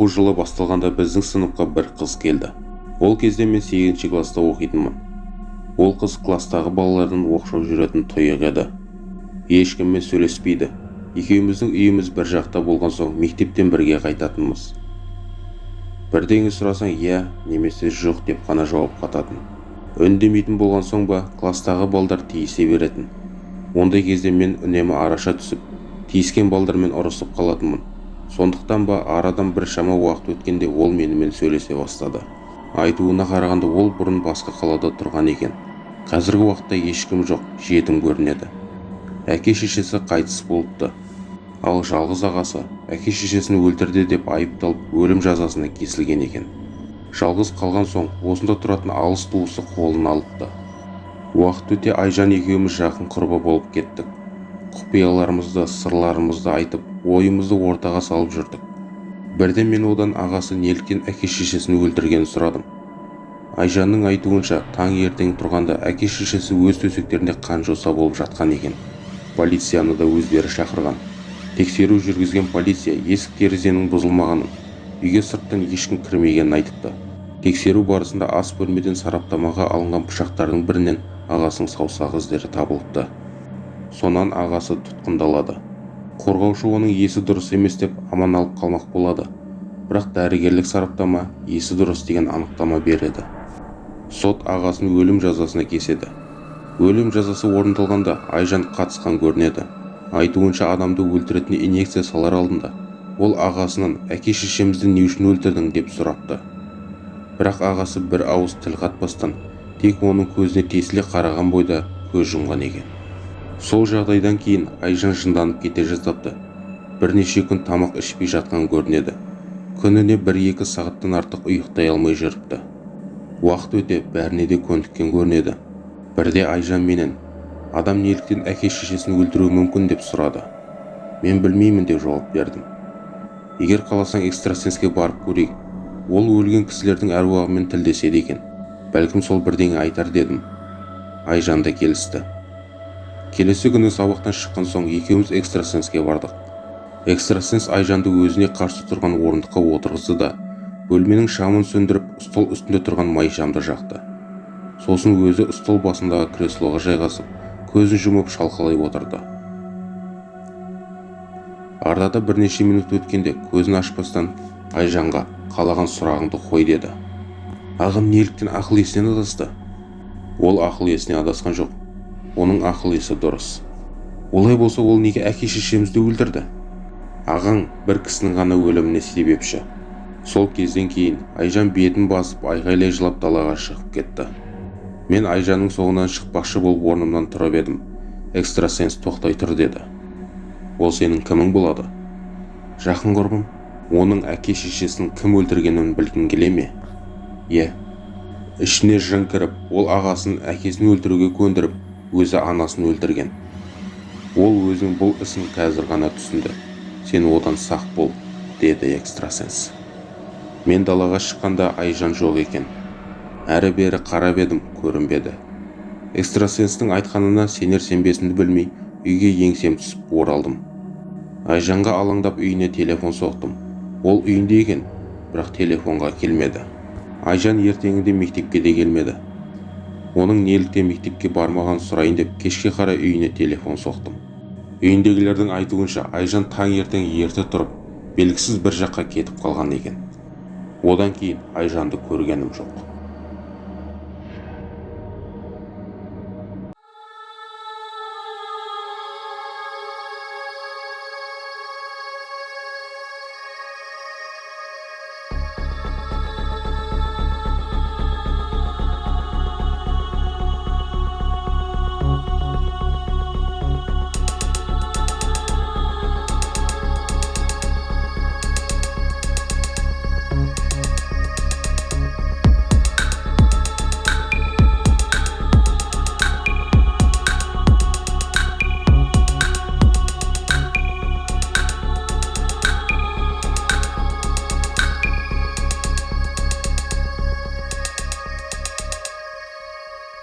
Оқу жылы басталғанда біздің сыныпқа бір қыз келді. Ол кезде мен 8-ші класста оқитынмын. Ол қыз класстағы балалардың оқшау жүретін тұйық еді. Ешкіммен сөйлеспейді. Екеуміздің үйіміз бір жақта болған соң мектептен бірге қайтатынбыз. Бірдеңе сұрасаң иә немесе жоқ деп қана жауап қататын. Үндемейтін болған соң ба класстағы балдар тиісе беретін. Ондай кезде мен үнемі араша түсіп, тиіскен балдармен ұрысып қалатынмын. Сондықтан ба арадан бір шама уақыт өткенде ол менімен сөйлесе бастады. Айтуына қарағанда ол бұрын басқа қалада тұрған екен. Қазіргі уақытта ешкім жоқ, жетім көрінеді. Әке-шешесі қайтыс болыпты. Ал жалғыз ағасы әке-шешесін өлтірді деп айыпталып өлім жазасына кесілген екен. Жалғыз қалған соң осында тұратын алыс туысы қолын алыпты. Уақыт өте Айжан екеуміз жақын құрбы болып кеттік. Құпияларымызды, сырларымызды айтып, ойымызды ортаға салып жүрдік. Бірден мен одан ағасы неліктен әке-шешесін өлтіргенін сұрадым. Айжанның айтуынша, таң ертең тұрғанда әке-шешесі өз төсектерінде қан жоса болып жатқан екен. Полицияны да өздері шақырған. Тексеру жүргізген полиция есік-терезенің бұзылмағанын, үйге сырттан ешкім кірмегенін айтыпты. Тексеру барысында ас бөлмеден сараптамаға алынған пышақтардың бірінен ағасының саусақ іздері табылыпты. Сонан ағасы тұтқындалады. Қорғаушы оның есі дұрыс емес деп аман алып қалмақ болады. Бірақ дәрігерлік сараптама есі дұрыс деген анықтама береді. Сот ағасын өлім жазасына кеседі. Өлім жазасы орындалғанда Айжан қатысқан көрінеді. Айтуынша адамды өлтіретін инъекция салар алдында ол ағасынан әке-шешемізді не үшін өлтірдің деп сұрапты. Бірақ ағасы бір ауыз тіл қатпастан тек оның көзіне тесіле қараған бойда көз жұмған екен. Сол жағдайдан кейін Айжан жынданып кете жаздапты. Бірнеше күн тамақ ішпей жатқан көрінеді. Күніне 1-2 сағаттан артық ұйықтай алмай жүріпті. Уақыт өте бәріне де көндіккен көрінеді. Бірде Айжан менен адам неліктен әке-шешесін өлтіруі мүмкін деп сұрады. Мен білмеймін деп жауап бердім. Егер қаласаң экстрасенске барып көрейік. Ол өлген кісілердің әруағымен тілдеседі екен. Бәлкім сол бірдеңе айтар дедім. Айжан да келісті. Келесі күні сабақтан шыққан соң екеуміз экстрасенске бардық. Экстрасенс Айжанды өзіне қарсы тұрған орындыққа отырғызды да, бөлменің шамын сөндіріп, стол үстінде тұрған май шамды жақты. Сосын өзі стол басындағы креслоға жайғасып, көзін жұмып шалқалай отырды. Ардада бірнеше минут өткенде көзін ашпастан Айжанға қалаған сұрағыңды қой деді. Ағам неліктен ақыл есінен адасты? Ол ақыл есінен адасқан жоқ. Оның ақыл есі дұрыс. Олай болса ол неге әке-шешемізді өлтірді? Ағаң бір кісінің ғана өліміне себепші. Сол кезден кейін Айжан бетін басып айғайлай жылап далаға шығып кетті. Мен Айжанның соңынан шықпақшы болып орнымнан тұрып едім. Экстрасенс тоқтай тұр деді. Ол сенің кімің болады? Жақын құрбым. Оның әке-шешесін кім өлтіргенін білгің келе ме? Е. Ішіне жын кіріп, ол ағасын әкесін өлтіруге көндіріп, өзі анасын өлтірген. Ол өзінің бұл ісін қазір ғана түсінді. Сен одан сақ бол, деді экстрасенс. Мен далаға шыққанда Айжан жоқ екен. Әрі-бері қарап едім, көрінбеді. Экстрасенстің айтқанына сенер-сенбесімді білмей, үйге еңсем түсіп оралдым. Айжанға алаңдап үйіне телефон соқтым. Ол үйінде екен, бірақ телефонға келмеді. Айжан ертеңінде мектепке де келмеді. Оның неліктен мектепке бармаған сұрайын деп кешке қарай үйіне телефон соқтым. Үйіндегілердің айтуынша Айжан таң ертең ерте тұрып, белгісіз бір жаққа кетіп қалған екен. Одан кейін Айжанды көргенім жоқ.